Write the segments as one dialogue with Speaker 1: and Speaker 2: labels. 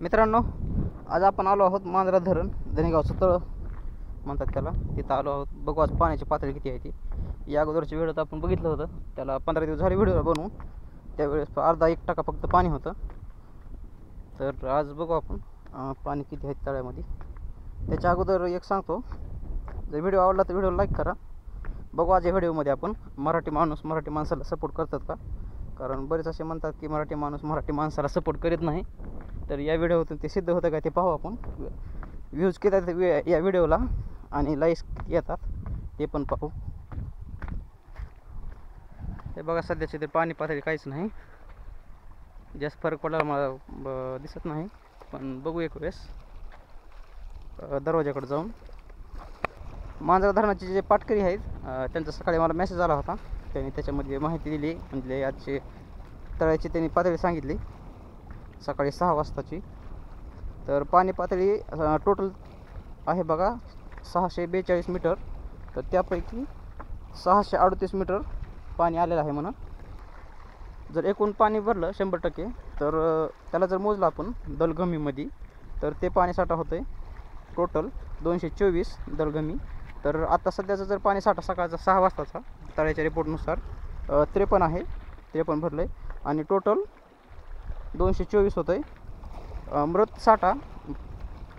Speaker 1: मित्रांनो, आज आपण आलो आहोत मांजरा धरण, धनेगावचं तळ म्हणतात त्याला. तिथं आलो आहोत. बघू आज पाण्याची पातळी किती आहे ती. या अगोदरच्या व्हिडिओत आपण बघितलं होतं, त्याला 15 दिवस झाले व्हिडिओ बनवून. त्यावेळेस अर्धा 1 टक्का फक्त पाणी होतं. तर आज बघू आपण पाणी किती आहे तळ्यामध्ये. त्याच्या अगोदर एक सांगतो, जर व्हिडिओ आवडला तर व्हिडिओ लाईक करा. बघू आज या व्हिडिओमध्ये आपण मराठी माणूस मराठी माणसाला सपोर्ट करतात का, कारण बरेच असे म्हणतात की मराठी माणूस मराठी माणसाला सपोर्ट करीत नाही. तर या व्हिडिओतून ते सिद्ध होतं का ते पाहू आपण. व्ह्यूज किती आहेत या व्हिडिओला आणि लाईक्स किती येतात ते पण पाहू. हे बघा, सध्याचे ते पाणी पातळी काहीच नाही, जास्त फरक पडला मला दिसत नाही. पण बघू एक वेळेस दरवाजाकडे जाऊन. मांजरा धरणाचे जे पाटकरी आहेत त्यांचा सकाळी मला मेसेज आला होता. त्यांनी त्याच्यामध्ये माहिती दिली, म्हणजे आजचे तळ्याची त्यांनी पातळी सांगितली सकाळी 6 वाजताची. तर पाणी पातळी टोटल आहे बघा 642 मीटर. तर त्यापैकी 638 मीटर पाणी आलेलं आहे म्हणा. जर एकूण पाणी भरलं 100% तर त्याला जर मोजलं आपण दलगमीमध्ये, तर ते पाणीसाठा होतं आहे टोटल 224 दलगमी. तर आता सध्याचं जर पाणी साठा सकाळचा 6 वाजताचा तळ्याच्या रिपोर्टनुसार 53 आहे, 53 भरलं आहे. आणि टोटल 224 होतं आहे. मृत साठा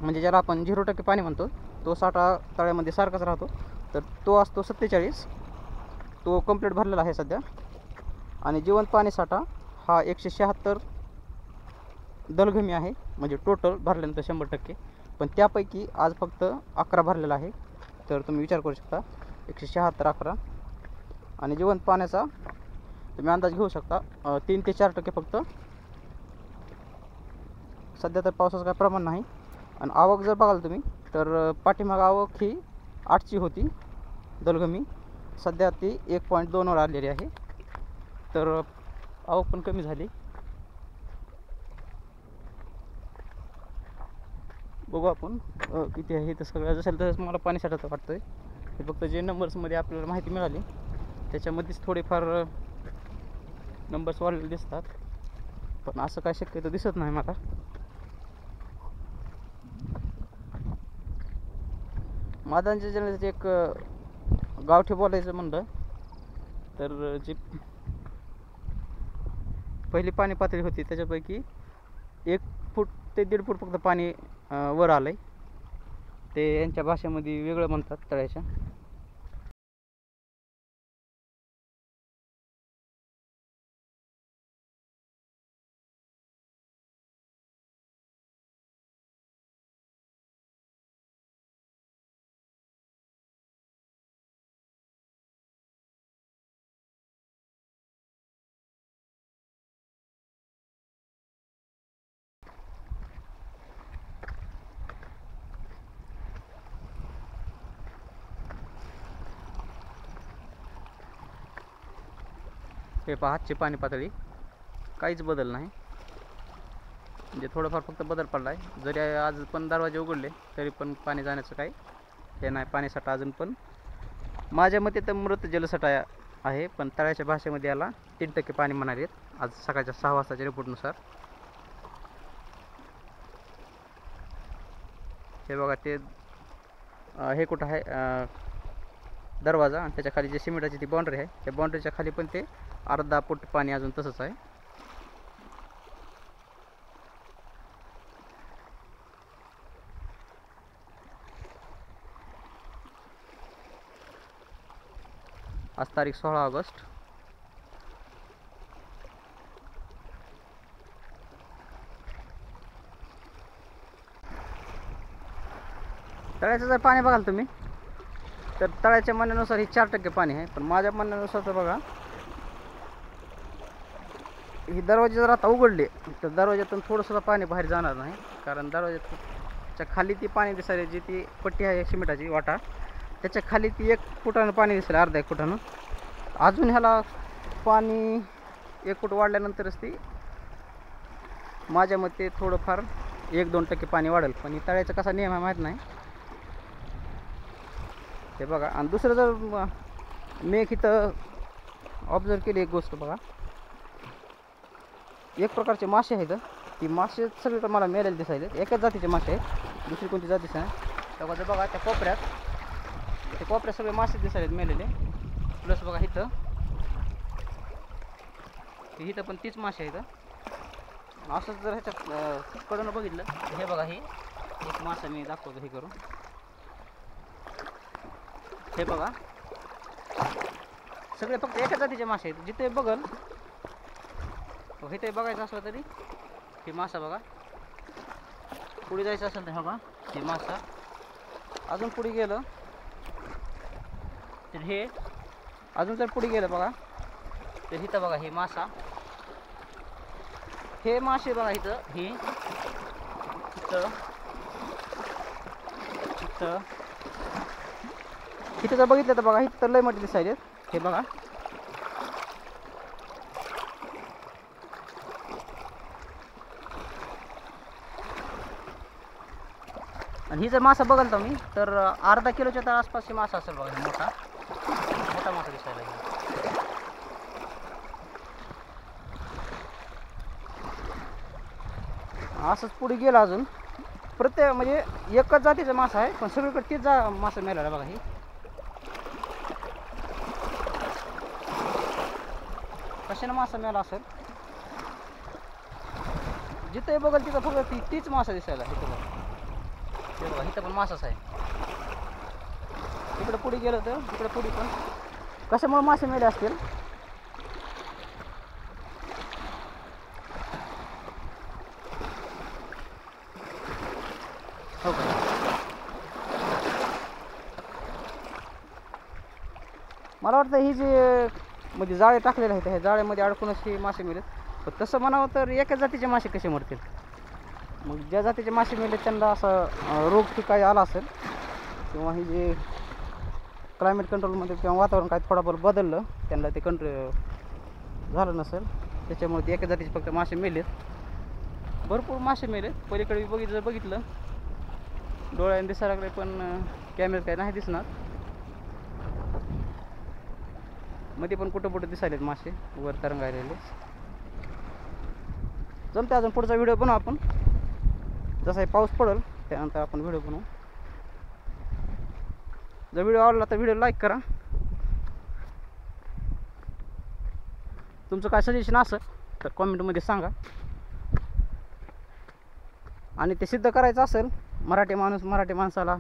Speaker 1: म्हणजे ज्याला आपण 0% पाणी म्हणतो, तो साठा तळ्यामध्ये सारखाच राहतो. तर तो असतो 47, तो कंप्लीट भरलेला आहे सध्या. आणि जिवंत पाणी साठा हा 176 दलगमी आहे, म्हणजे टोटल भरल्यानंतर 100%. पण त्यापैकी आज फक्त 11 भरलेला आहे. तर तुम्ही विचार करू शकता 176 11. आणि जिवंत पाण्याचा तुम्ही अंदाज घेऊ शकता 3 ते 4% फक्त. सध्या तर पावसाचं काय प्रमाण नाही. आणि आवक जर बघाल तुम्ही तर पाठीमाग आवक ही 8ची होती दलगमी, सध्या ती 1.2वर आलेली आहे. तर आवक पण कमी झाली. बघू आपण किती आहे. तर सगळं जसं तसं मला पाणी साठायचं वाटतं आहे. हे फक्त जे नंबर्समध्ये आपल्याला माहिती मिळाली त्याच्यामध्येच थोडेफार नंबर्स वाढलेले दिसतात, पण असं काय शक्यतो दिसत नाही मला. मादांच्या जिल्ह्याचं एक गावठी बोलायचं म्हणलं तर जी पहिली पाणी पातळी होती त्याच्यापैकी 1 फूट ते 1.5 फूट फक्त पाणी वर आलं आहे. ते यांच्या भाषेमध्ये वेगळं म्हणतात तळ्याच्या. हे पहा, आजची पाणी पातळी काहीच बदल नाही, म्हणजे थोडंफार फक्त बदल पडला आहे. जरी आज पण दरवाजे उघडले तरी पण पाणी जाण्याचं काही हे नाही. पाणीसाठा अजून पण माझ्या मते तर मृत जलसाठा आहे, पण तळ्याच्या भाषेमध्ये याला 3% पाणी म्हणाले आज सकाळच्या 6 वाजताच्या रिपोर्टनुसार. हे बघा, ते हे कुठं आहे दरवाजा, आणि त्याच्या खाली जे सिमेंटाची ती बाउंड्री आहे, त्या बाउंड्रीच्या खाली पण ते अर्धा फूट पाणी अजून तसंच आहे. आज तारीख 16 ऑगस्ट. तळ्याचं जर पाणी बघाल तुम्ही तर तळ्याच्या म्हणण्यानुसार ही 4% पाणी आहे, पण माझ्या म्हणण्यानुसार तर बघा, ही दरवाजे जर आता उघडले तर दरवाज्यातून थोडंसुद्धा पाणी बाहेर जाणार नाही, कारण दरवाज्याच्या खाली ती पाणी दिसायला जी ती पट्टी आहे सिमेंटाची वाटा, त्याच्या खाली ती 1 फुटानं पाणी दिसेल, अर्धा 1 फुटानं. अजून ह्याला पाणी 1 फूट वाढल्यानंतरच ती माझ्या मते थोडंफार 1-2% पाणी वाढेल. पण ही तळ्याचा कसा नियम आहे माहीत नाही. हे बघा, आणि दुसरं जर मी इथं ऑब्झर्व केली एक गोष्ट बघा, एक प्रकारचे मासे आहेत. ती मासे सगळीकडे मला मेलेले दिसायले. एकाच जातीचे मासे आहेत, दुसरी कोणती जातीच नाही. तेव्हा बघा त्या कोपऱ्यात सगळे मासे दिसायलेत मेलेले. प्लस बघा इथं पण तीच मासे आहेत. असंच जर ह्याच्यात कडून बघितलं, हे बघा हे एक मासा मी दाखवतो हे करून. हे बघा सगळे फक्त एकाच जातीचे मासे आहेत. जिथे बघल इथे बघायचं असलं तरी हे मासा बघा. पुढे जायचं असेल तर बघा हे मासा. अजून पुढे गेलं तर हे, अजून जर पुढे गेलं बघा तर इथं बघा हे मासा. हे मासे बघा इथं हे इथं जर बघितलं तर बघा इथं लय मोठे दिसायलेत. हे बघा आणि ही जर मासा बघाल तुम्ही तर अर्धा किलोच्या तर आसपासची मासा असेल बघा. मोठा मासा दिसायला. असंच पुढे गेलं अजून प्रत्येक म्हणजे एकच जातीचा मासा आहे, पण सगळीकडे तीच मासा मिळाला बघा. ही कशाने मासा मिळाला असेल, जिथे बघल तिथं फक्त तीच मासा दिसायला. इथं बघा इथं पण मासाच आहे. इकडे पुढे गेलं तर इकडे पुढे पण कशामुळे मासे मेले असतील. हो का, मला वाटतं ही जे म्हणजे जाळे टाकलेले आहेत ह्या जाळ्यामध्ये अडकूनच हे मासे मिळेल. पण तसं म्हणावं तर एकाच जातीचे मासे कसे मरतील. मग ज्या जातीचे मासे मिळले त्यांना असं रोग की काही आला असेल, किंवा ही जे क्लायमेट कंट्रोलमध्ये किंवा वातावरण काही थोडाफार बदललं, त्यांना ते कंट्रोल झालं नसेल, त्याच्यामुळे ते एका जातीचे फक्त मासे मेलेत. भरपूर मासे मेलेत. पलीकडे बघितलं डोळ्याने दिसायला लागले, पण कॅमेऱ्यात काही नाही दिसणार. मध्ये पण कुठं दिसायलेत मासे वर तरंगायलेले. जमते अजून पुढचा व्हिडिओ बनवू आपण. जसा पाऊस पडेल त्यानंतर आपण व्हिडिओ बनवू. जर व्हिडिओ आवडला तर व्हिडिओ लाईक करा. तुमचं काय सजेशन असेल तर कॉमेंटमध्ये सांगा. आणि ते सिद्ध करायचं असेल, मराठी माणसाला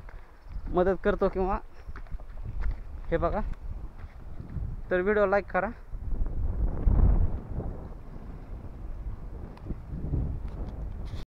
Speaker 1: मदत करतो किंवा हे बघा, तर व्हिडिओ लाईक करा.